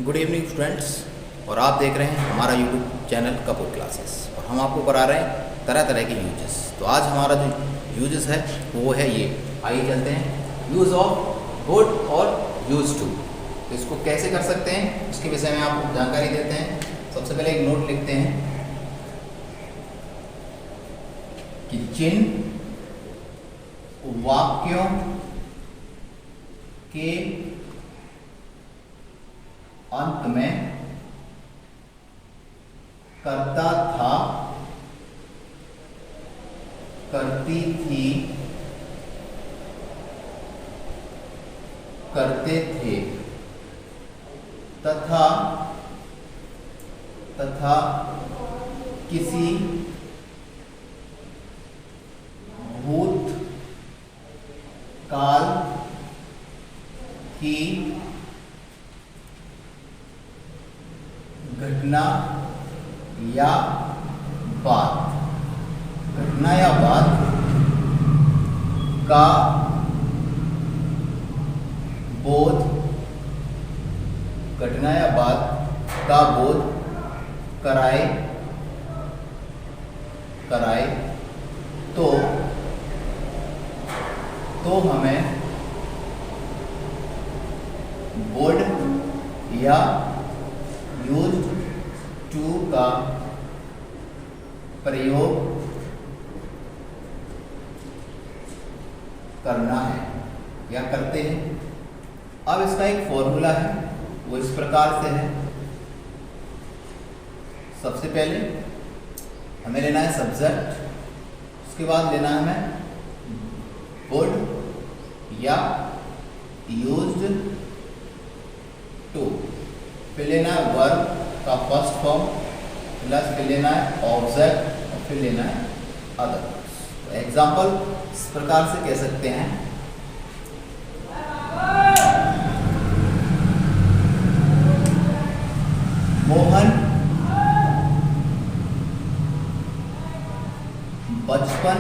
Good evening students. और आप देख रहे हैं हमारा यूट्यूब चैनल कपूर क्लासेस और हम आपको करा रहे हैं तरह तरह के यूजेस। तो आज हमारा जो यूजेस है वो है ये। आइए चलते हैं यूज़ ऑफ वुड और यूज टू। तो इसको कैसे कर सकते हैं उसके विषय में आपको जानकारी देते हैं। सबसे पहले एक नोट लिखते हैं कि जिन वाक्यों के अंत में करता था, करती थी, करते थे तथा किसी भूत काल की घटना या बात का बोध कराए तो हमें वुड या यूज्ड टू का प्रयोग करना है या करते हैं। अब इसका एक फॉर्मूला है, वो इस प्रकार से है। सबसे पहले हमें लेना है सब्जेक्ट, उसके बाद लेना है हमें वुड या यूज्ड टू, फिर लेना है वर्ब का फर्स्ट फॉर्म प्लस फिर लेना है ऑब्जेक्ट और फिर लेना है अदर। एग्जाम्पल इस प्रकार से कह सकते हैं, मोहन बचपन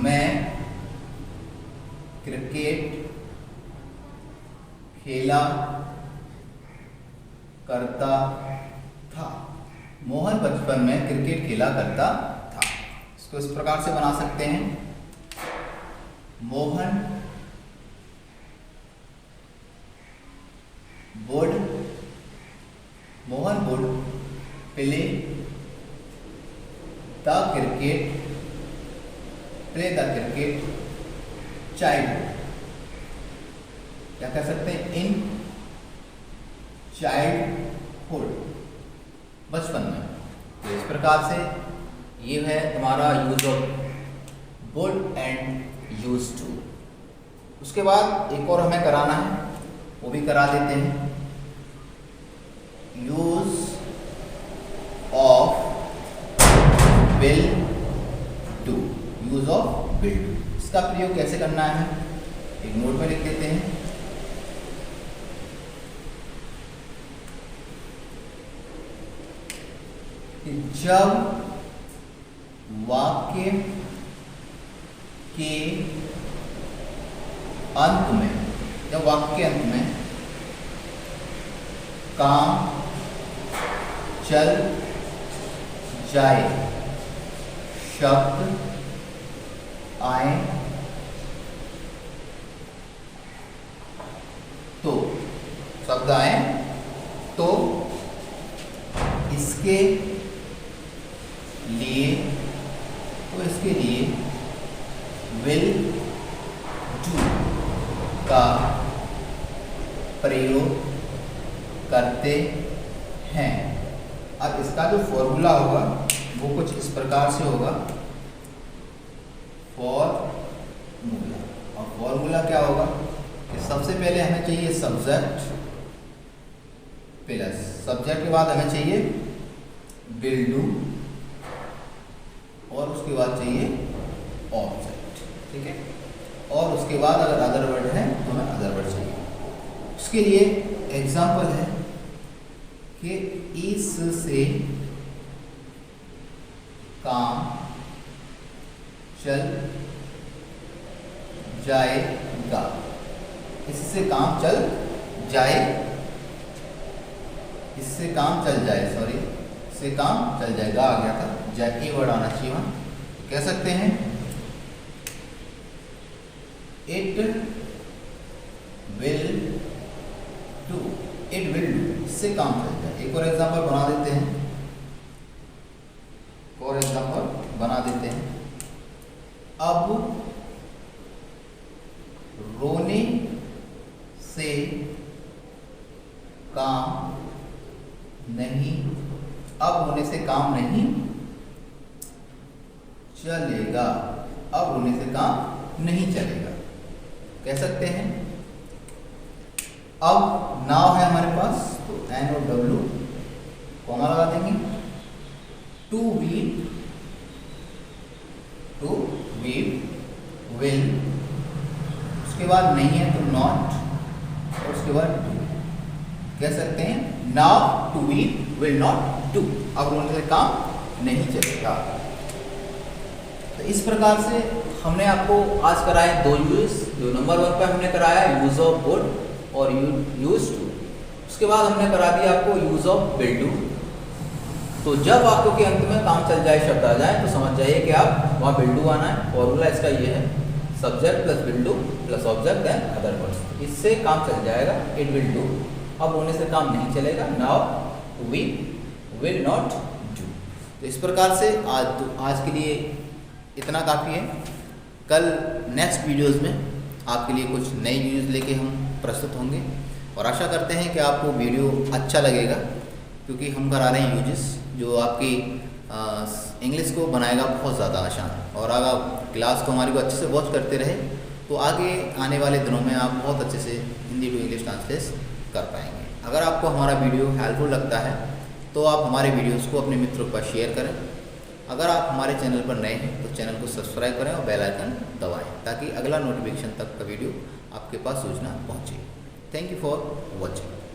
में क्रिकेट खेला करता था। मोहन बचपन में क्रिकेट खेला करता था। इसको इस प्रकार से बना सकते हैं, Mohan would play the cricket childhood, क्या कह सकते हैं, इन चाइल्डहुड, बचपन में। तो इस प्रकार से ये है तुम्हारा use of wood and use to. उसके बाद एक और हमें कराना है, वो भी करा देते हैं, use of will do. Use of will do, इसका प्रयोग कैसे करना है एक नोट में लिख देते हैं। जब वाक्य के अंत में काम चल जाए, शब्द आए तो इसके लिए विल डू का प्रयोग करते हैं। अब इसका जो फॉर्मूला होगा वो कुछ इस प्रकार से होगा, फॉर्मूला। और फॉर्मूला क्या होगा कि सबसे पहले हमें चाहिए सब्जेक्ट, प्लस सब्जेक्ट के बाद हमें चाहिए विल डू और उसके बाद चाहिए ऑब्जेक्ट, ठीक है। और उसके बाद अगर अदर वर्ड है तो हमें अदर वर्ड चाहिए। उसके लिए एग्जाम्पल है कि इससे काम चल जाएगा, इससे काम चल जाएगा। इससे काम चल जाए, सॉरी इससे काम चल जाएगा आ गया था, जब ए वर्ड आना चाहिए वहाँ, कह सकते हैं it will do, it will do, इससे काम चल जाए। एक और एग्जांपल बना देते हैं, और एग्जांपल बना देते हैं। अब रोने से काम नहीं, अब रोने से काम नहीं चलेगा, अब रोने से काम नहीं चलेगा, कह सकते हैं। अब नाउ है हमारे पास, तो एन और डब्ल्यू कॉमा लगा देंगे। टू वीट विल, उसके बाद नहीं है तो नॉट, और उसके बाद डू, कह सकते हैं now to we'd will not do, अब रोने से काम नहीं चलेगा। तो इस प्रकार से हमने आपको आज कराए दो यूज। जो नंबर 1 पे हमने कराया यूज ऑफ वुड और यूज टू, उसके बाद हमने करा दिया आपको यूज ऑफ विल डू। तो जब आपको के अंत में काम चल जाए, शब्द आ जाए, तो समझ जाइए कि आप वहाँ विल डू आना है। फॉर्मूला इसका ये है, subject plus will do plus object and other words, इससे काम चल जाएगा। इट विल डू, अब होने से काम नहीं चलेगा। Now we will not do. तो इस प्रकार से आज के लिए इतना काफ़ी है। कल नेक्स्ट वीडियोस में आपके लिए कुछ नए वीडियोस लेके हम प्रस्तुत होंगे, और आशा करते हैं कि आपको वीडियो अच्छा लगेगा, क्योंकि हम करा रहे हैं यूजेस जो आपकी इंग्लिश को बनाएगा बहुत ज़्यादा आसान। और अगर क्लास को हमारी को अच्छे से वॉच करते रहे तो आगे आने वाले दिनों में आप बहुत अच्छे से हिंदी टू इंग्लिश ट्रांसलेट कर पाएंगे। अगर आपको हमारा वीडियो हेल्पफुल लगता है तो आप हमारे वीडियोस को अपने मित्रों के पास शेयर करें। अगर आप हमारे चैनल पर नए हैं तो चैनल को सब्सक्राइब करें और बेल आइकन दबाएं, ताकि अगला नोटिफिकेशन तक का वीडियो आपके पास सूचना पहुंचे। Thank you for watching.